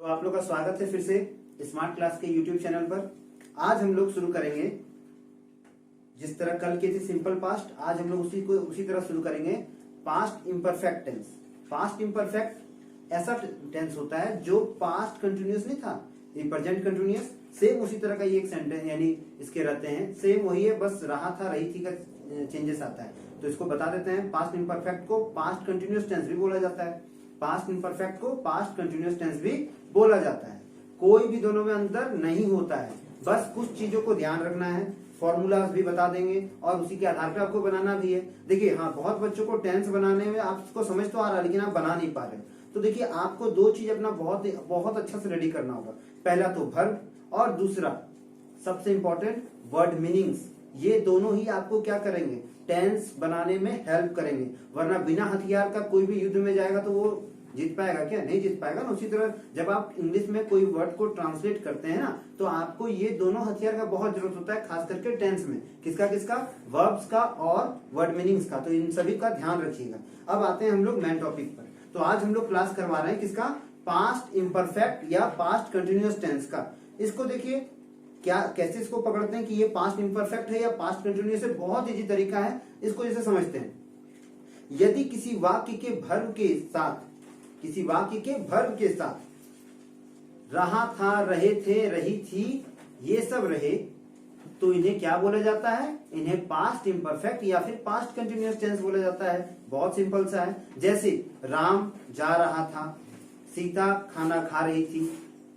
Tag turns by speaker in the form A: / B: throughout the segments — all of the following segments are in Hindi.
A: तो आप लोग का स्वागत है फिर से स्मार्ट क्लास के यूट्यूब चैनल पर। आज हम लोग शुरू करेंगे जिस तरह कल के थे सिंपल पास्ट, आज हम लोग उसी तरह शुरू करेंगे past imperfect tense. Past imperfect ऐसा टेंस होता है जो पास्ट कंटिन्यूअस नहीं था, ये प्रेजेंट कंटिन्यूअस, सेम उसी तरह का ये एक सेंटेंस यानी इसके रहते हैं, सेम वही है, बस रहा था रही थी का चेंजेस आता है। तो इसको बता देते हैं, पास्ट इम्परफेक्ट को पास्ट कंटिन्यूअस टेंस भी बोला जाता है, पास्ट इम्परफेक्ट को पास्ट कंटिन्यूअस टेंस भी बोला जाता है। कोई भी दोनों में अंतर नहीं होता है, बस कुछ चीजों को ध्यान रखना है। फॉर्मूलाज भी बता देंगे और उसी के आधार पे आपको बनाना भी है। देखिए हाँ, बहुत बच्चों को टेंस बनाने में आपको समझ तो आ रहा है लेकिन आप बना नहीं पा रहे। तो देखिए आपको दो चीज अपना बहुत अच्छा से रेडी करना होगा। पहला तो वर्ब और दूसरा सबसे इंपॉर्टेंट वर्ड मीनिंग्स। ये दोनों ही आपको क्या करेंगे, टेंस बनाने में हेल्प करेंगे। वरना बिना हथियार का कोई भी युद्ध में जाएगा तो वो जीत पाएगा क्या? नहीं जीत पाएगा ना। उसी तरह जब आप इंग्लिश में कोई वर्ड को ट्रांसलेट करते हैं ना, तो आपको ये दोनों हथियार का बहुत जरूरत होता है, खास करके टेंस में। किसका? वर्ब्स का और वर्ड मीनिंग्स का। तो इन सभी का ध्यान रखिएगा। अब आते हैं हम लोग मेन टॉपिक पर। तो आज हम लोग क्लास करवा रहे हैं किसका? पास्ट इम्परफेक्ट या पास्ट कंटिन्यूअस टेंस का। इसको देखिए कैसे इसको पकड़ते हैं कि ये पास्ट इम्परफेक्ट है या पास्ट कंटिन्यूअस है। बहुत इजी तरीका है, इसको जैसे समझते हैं। यदि किसी वाक्य के वर्ब के साथ रहा था, रहे थे, रही थी, ये सब रहे, तो इन्हें क्या बोला जाता है? इन्हें पास्ट इम्परफेक्ट या फिर पास्ट कंटिन्यूअस टेंस बोला जाता है। बहुत सिंपल सा है। जैसे राम जा रहा था, सीता खाना खा रही थी,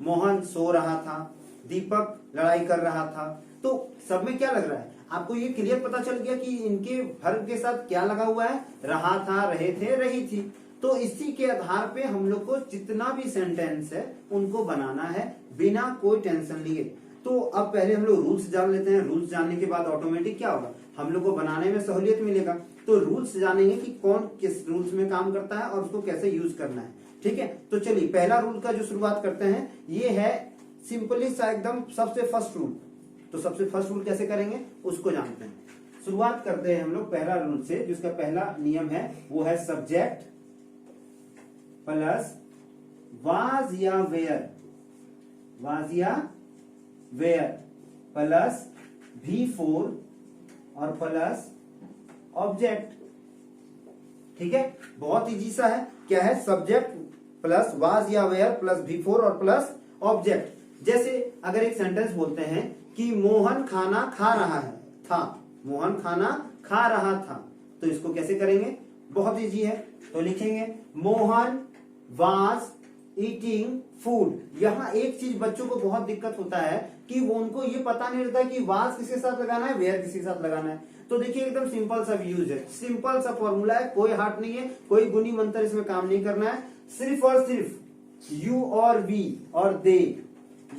A: मोहन सो रहा था, दीपक लड़ाई कर रहा था। तो सब में क्या लग रहा है आपको? ये क्लियर पता चल गया कि इनके वर्ब के साथ क्या लगा हुआ है? रहा था, रहे थे, रही थी। तो इसी के आधार पे हम लोग को जितना भी सेंटेंस है उनको बनाना है बिना कोई टेंशन लिए। तो अब पहले हम लोग रूल्स जान लेते हैं। रूल्स जानने के बाद ऑटोमेटिक क्या होगा, हम लोग को बनाने में सहूलियत मिलेगा। तो रूल्स जानेंगे कि कौन किस रूल्स में काम करता है और उसको कैसे यूज करना है। ठीक है, तो चलिए पहला रूल का जो शुरुआत करते हैं ये है सिंपली सा एकदम सबसे फर्स्ट रूल। तो सबसे फर्स्ट रूल कैसे करेंगे उसको जानते हैं। शुरुआत करते हैं हम लोग पहला रूल से, जिसका पहला नियम है वो है सब्जेक्ट प्लस वाज या वेयर प्लस V4 और प्लस ऑब्जेक्ट। ठीक है, बहुत इजी सा है। क्या है? सब्जेक्ट प्लस वाज या वेयर प्लस V4 और प्लस ऑब्जेक्ट। जैसे अगर एक सेंटेंस बोलते हैं कि मोहन खाना खा रहा है था, मोहन खाना खा रहा था, तो इसको कैसे करेंगे? बहुत इजी है। तो लिखेंगे मोहन वाज ईटिंग फूड। यहाँ एक चीज बच्चों को बहुत दिक्कत होता है कि वो उनको ये पता नहीं रहता कि वाज किसके साथ लगाना है, वेयर किसके साथ लगाना है। तो देखिए एकदम सिंपल सा यूज है, सिंपल सा फॉर्मूला है, कोई हार्ड नहीं है, कोई गुनी मंत्र इसमें काम नहीं करना है। सिर्फ और सिर्फ यू और वी और दे,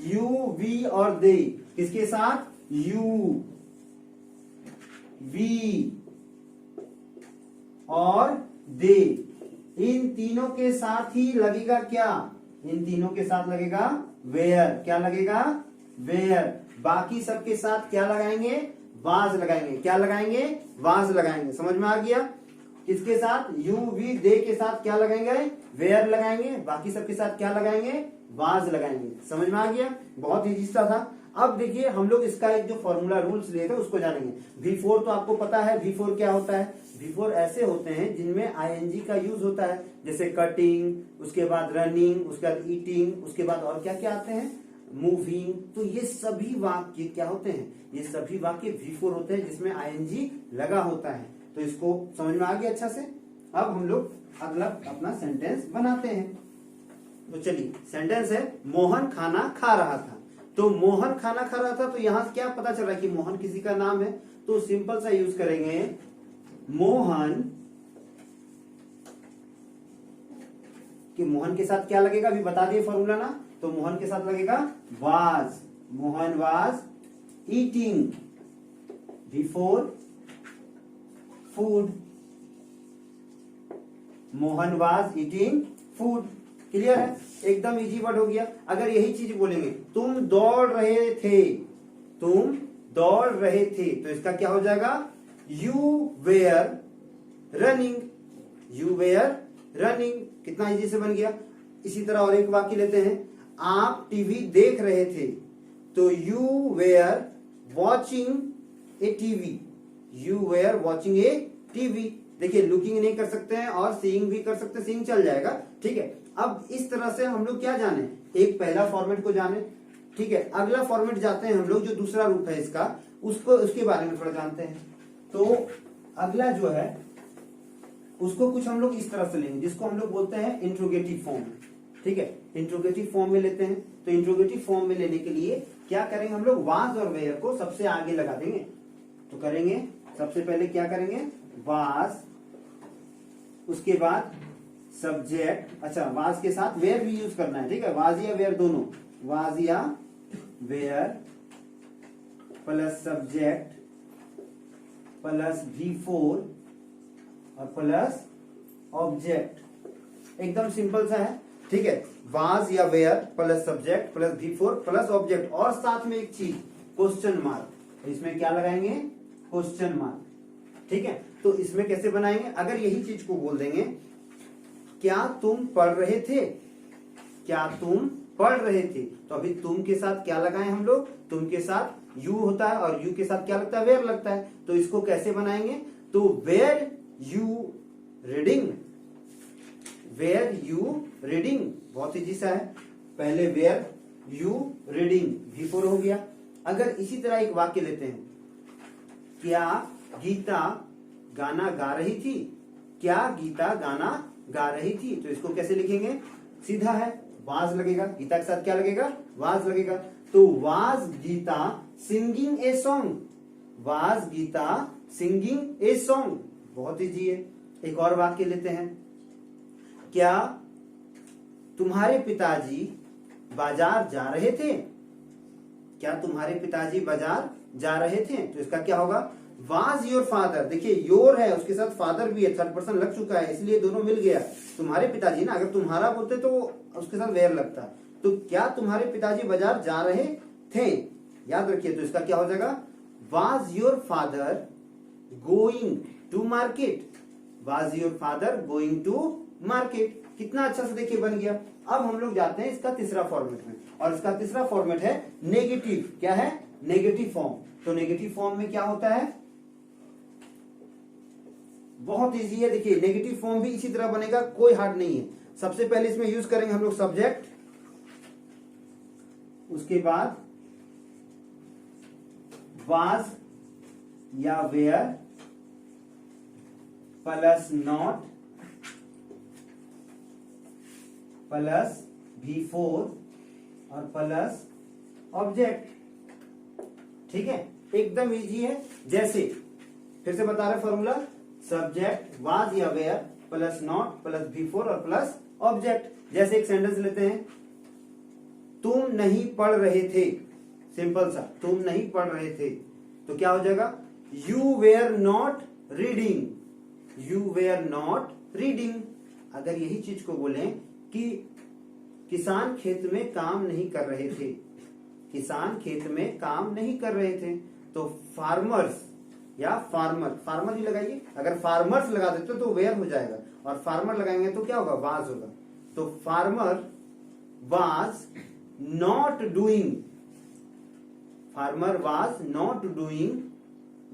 A: यू वी और दे, किसके साथ? यू वी और दे, इन तीनों के साथ ही लगेगा क्या? इन तीनों के साथ लगेगा वेयर। क्या लगेगा? वेयर। बाकी सबके साथ क्या लगाएंगे? वाज लगाएंगे। क्या लगाएंगे? वाज लगाएंगे। समझ में आ गया? किसके साथ? यू वी दे के साथ क्या लगाएंगे? वेयर लगाएंगे। बाकी सबके साथ क्या लगाएंगे? वाज लगाएंगे। समझ में आ गया? बहुत इजी सा था। अब देखिए हम लोग इसका एक जो फॉर्मूला रूल्स लिए थे उसको जानेंगे। V4 तो आपको पता है V4 क्या होता है। V4 ऐसे होते हैं जिनमें ING का यूज होता है, जैसे कटिंग, उसके बाद रनिंग, उसके बाद ईटिंग, उसके बाद और क्या क्या आते हैं? मूविंग। तो ये सभी वाक्य क्या होते हैं? ये सभी वाक्य V4 होते हैं जिसमें ING लगा होता है। तो इसको समझ में आ गया अच्छा से। अब हम लोग अगला अपना सेंटेंस बनाते हैं। तो चलिए सेंटेंस है मोहन खाना खा रहा था। तो मोहन खाना खा रहा था, तो यहां से क्या पता चल रहा है कि मोहन किसी का नाम है। तो सिंपल सा यूज करेंगे मोहन, कि मोहन के साथ क्या लगेगा अभी बता दिए फॉर्मूला ना। तो मोहन के साथ लगेगा was. Mohan was eating V4 food. Mohan was eating food. Clear है? एकदम इजी वर्ड हो गया। अगर यही चीज बोलेंगे तुम दौड़ रहे थे, तुम दौड़ रहे थे, तो इसका क्या हो जाएगा? You were running. You were running. कितना इजी से बन गया। इसी तरह और एक वाक्य लेते हैं। आप टीवी देख रहे थे, तो you were watching a TV, you were watching a TV. देखिए लुकिंग नहीं कर सकते हैं और सीइंग भी कर सकते हैं, सीइंग चल जाएगा, ठीक है। अब इस तरह से हम लोग क्या जाने, एक पहला फॉर्मेट को जाने, ठीक है। अगला फॉर्मेट जाते हैं हम लोग, जो दूसरा रूप है इसका, उसको उसके बारे में थोड़ा जानते हैं। तो अगला जो है उसको कुछ हम लोग इस तरह से लेंगे, जिसको हम लोग बोलते हैं इंट्रोगेटिव फॉर्म, ठीक है। इंट्रोगेटिव फॉर्म में लेते हैं। तो इंट्रोगेटिव फॉर्म में लेने के लिए क्या करेंगे हम लोग, वाज और वेयर को सबसे आगे लगा देंगे। तो करेंगे सबसे पहले क्या करेंगे, वाज, उसके बाद सब्जेक्ट, अच्छा वाज के साथ वेयर भी यूज करना है, ठीक है। वाज या वेयर दोनों, वाज या were plus subject plus V4 और प्लस ऑब्जेक्ट। एकदम सिंपल सा है, ठीक है। वाज या were plus subject plus V4 plus object, और साथ में एक चीज क्वेश्चन मार्क। इसमें क्या लगाएंगे, क्वेश्चन मार्क, ठीक है। तो इसमें कैसे बनाएंगे, अगर यही चीज को बोल देंगे, क्या तुम पढ़ रहे थे, क्या तुम पढ़ रहे थे, तो अभी तुम के साथ क्या लगाए हम लोग, तुम के साथ यू होता है और यू के साथ क्या लगता है, वेयर लगता है। तो इसको कैसे बनाएंगे, तो were you reading, were you reading, बहुत इजी सा है। पहले वेयर यू रीडिंग, V4 हो गया। अगर इसी तरह एक वाक्य लेते हैं, क्या गीता गाना गा रही थी, क्या गीता गाना गा रही थी, तो इसको कैसे लिखेंगे, सीधा है, वाज लगेगा, गीता के साथ क्या लगेगा, वाज लगेगा। तो was Geeta singing a song, was Geeta singing a song, बहुत इजी है। एक और वाक्य लेते हैं, क्या तुम्हारे पिताजी बाजार जा रहे थे, क्या तुम्हारे पिताजी बाजार जा रहे थे, तो इसका क्या होगा, वाज योर फादर। देखिए योर है, उसके साथ फादर भी है, थर्ड पर्सन लग चुका है, इसलिए दोनों मिल गया। तुम्हारे पिताजी ना, अगर तुम्हारा बोलते तो उसके साथ वेयर लगता। तो क्या तुम्हारे पिताजी बाजार जा रहे थे, याद रखिए। तो इसका क्या हो जाएगा, was your father going to market, was your father going to market. कितना अच्छा से देखिए बन गया। अब हम लोग जाते हैं इसका तीसरा फॉर्मेट में, और इसका तीसरा फॉर्मेट है नेगेटिव। क्या है, नेगेटिव फॉर्म। तो नेगेटिव फॉर्म में क्या होता है, बहुत इजी है। देखिए नेगेटिव फॉर्म भी इसी तरह बनेगा, कोई हार्ड नहीं है। सबसे पहले इसमें यूज करेंगे हम लोग सब्जेक्ट, उसके बाद वाज या were plus not plus V4 और प्लस ऑब्जेक्ट, ठीक है। एकदम इजी है। जैसे फिर से बता रहे फॉर्मूला, सब्जेक्ट वाज या were plus not plus V4 और प्लस ऑब्जेक्ट। जैसे एक सेंटेंस लेते हैं, तुम नहीं पढ़ रहे थे, सिंपल सा, तुम नहीं पढ़ रहे थे, तो क्या हो जाएगा, you were not reading, you were not reading. अगर यही चीज को बोलें कि किसान खेत में काम नहीं कर रहे थे, किसान खेत में काम नहीं कर रहे थे, तो फार्मर्स या फार्मर, फार्मर ही लगाइए। अगर फार्मर्स लगा देते तो वेयर हो जाएगा, और फार्मर लगाएंगे तो क्या होगा, वाज होगा। तो farmer was not doing, farmer was not doing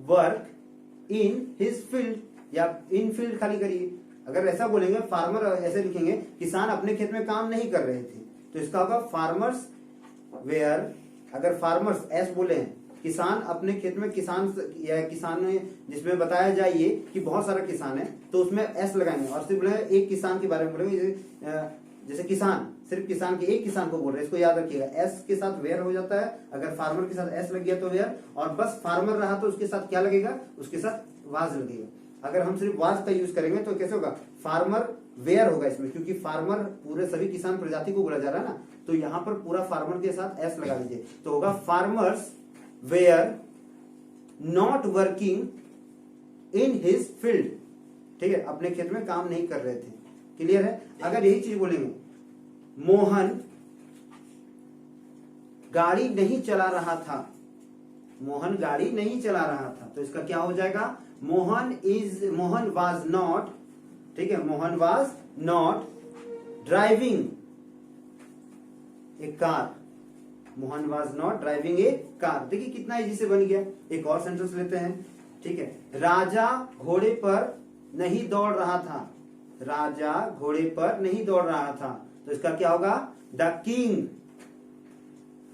A: work in his field, या इन फील्ड खाली करिए। अगर ऐसा बोलेंगे, फार्मर ऐसे लिखेंगे, किसान अपने खेत में काम नहीं कर रहे थे, तो इसका होगा फार्मर्स वेयर। अगर फार्मर्स एस बोले हैं, किसान अपने खेत में, किसान या किसान में जिसमें बताया जाए ये कि बहुत सारा किसान है, तो उसमें एस लगाएंगे। और सिर्फ बोलेंगे एक किसान के बारे में बोलेंगे, जैसे किसान, सिर्फ किसान के एक किसान को बोल रहे हैं, इसको याद रखिएगा। एस के साथ वेयर हो जाता है, अगर फार्मर के साथ एस लग गया तो वेयर, और बस फार्मर रहा तो उसके साथ क्या लगेगा, उसके साथ वाज लगेगा। अगर हम सिर्फ वाज का यूज करेंगे तो कैसे होगा, फार्मर वेयर होगा इसमें, क्योंकि फार्मर पूरे सभी किसान प्रजाति को बोला जा रहा है ना, तो यहां पर पूरा फार्मर के साथ एस लगा दीजिए, तो होगा farmers were not working in his field, ठीक है, अपने खेत में काम नहीं कर रहे थे। क्लियर है। अगर यही चीज बोलेंगे, मोहन गाड़ी नहीं चला रहा था, मोहन गाड़ी नहीं चला रहा था, तो इसका क्या हो जाएगा, मोहन वाज नॉट, ठीक है, Mohan was not driving A car. Mohan was not driving A car. देखिए कितना इजी से बन गया। एक और सेंटेंस लेते हैं, ठीक है। राजा घोड़े पर नहीं दौड़ रहा था। राजा घोड़े पर नहीं दौड़ रहा था, तो इसका क्या होगा? The king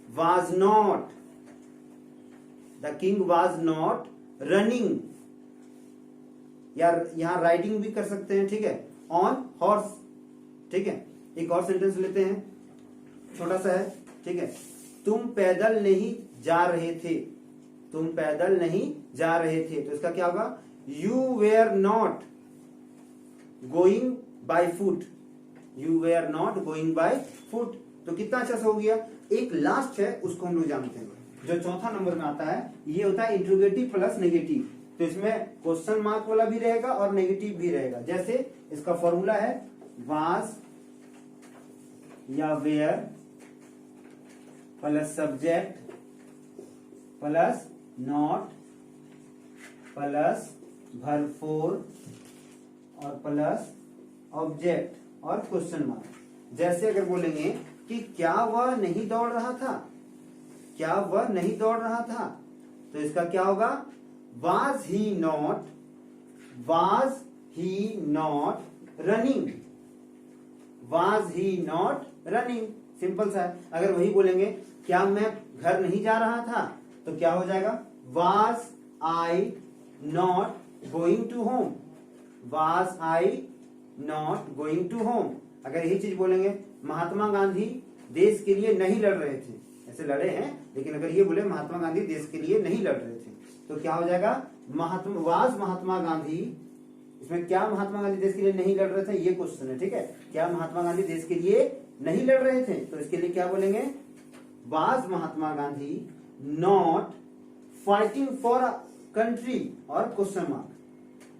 A: was not, the king was not running, यार यहां राइडिंग भी कर सकते हैं, ठीक है, ऑन हॉर्स, ठीक है। एक और सेंटेंस लेते हैं, छोटा सा है, ठीक है। तुम पैदल नहीं जा रहे थे। तुम पैदल नहीं जा रहे थे, तो इसका क्या होगा? You were not going by foot. You were not going by foot. तो कितना अच्छा सा हो गया। एक लास्ट है, उसको हम लोग जानते हैं, जो चौथा नंबर में आता है। ये होता है इंट्रोगेटिव प्लस नेगेटिव। तो इसमें क्वेश्चन मार्क वाला भी रहेगा और नेगेटिव भी रहेगा। जैसे इसका फॉर्मूला है वाज या were plus subject plus not plus verb four और प्लस ऑब्जेक्ट और क्वेश्चन मार्क। जैसे अगर बोलेंगे कि क्या वह नहीं दौड़ रहा था, क्या वह नहीं दौड़ रहा था, तो इसका क्या होगा? Was he not running? Was he not running? Simple सा है। अगर वही बोलेंगे क्या मैं घर नहीं जा रहा था, तो क्या हो जाएगा? Was I not going to home? Was I not going to home? अगर यही चीज बोलेंगे महात्मा गांधी देश के लिए नहीं लड़ रहे थे, ऐसे लड़े हैं, लेकिन अगर ये बोले महात्मा गांधी देश के लिए नहीं लड़ रहे थे, तो क्या हो जाएगा? महात्मा गांधी, इसमें क्या महात्मा गांधी देश के लिए नहीं लड़ रहे थे, ये क्वेश्चन है, ठीक है। क्या महात्मा गांधी देश के लिए नहीं लड़ रहे थे, तो इसके लिए क्या बोलेंगे? Was Mahatma Gandhi not fighting for a country और क्वेश्चन मार्क,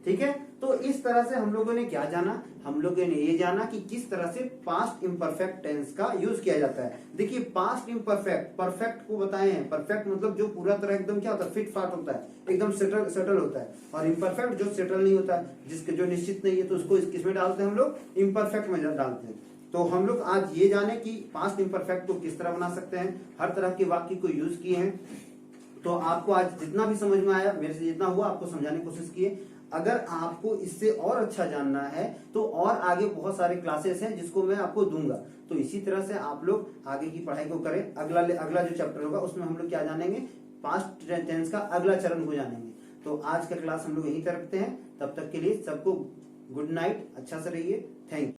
A: ठीक है। तो इस तरह से हम लोगों ने क्या जाना? हम लोगों ने ये जाना कि किस तरह से पास्ट इम्परफेक्ट टेंस का यूज किया जाता है। देखिए पास्ट इम्परफेक्ट, परफेक्ट को बताए हैं। परफेक्ट मतलब जो पूरा तरह एकदम क्या होता है? फिट फाट होता है, एकदम सेटल होता है। और इम्परफेक्ट जो सेटल नहीं होता है, जिसके जो निश्चित नहीं है, तो उसको किसमें डालते हैं हम लोग? इम्परफेक्ट में डालते हैं। तो हम लोग आज ये जाने कि पास्ट इम्परफेक्ट को किस तरह बना सकते हैं, हर तरह के वाक्य को यूज किए हैं। तो आपको आज जितना भी समझ में आया, मेरे से जितना हुआ आपको समझाने की कोशिश किए। अगर आपको इससे और अच्छा जानना है तो और आगे बहुत सारे क्लासेस हैं जिसको मैं आपको दूंगा। तो इसी तरह से आप लोग आगे की पढ़ाई को करें। अगला जो चैप्टर होगा उसमें हम लोग क्या जानेंगे? पास्ट टेंस का अगला चरण को जानेंगे। तो आज का क्लास हम लोग यहीं तक रखते हैं। तब तक के लिए सबको गुड नाइट, अच्छा से रहिए। Thank you.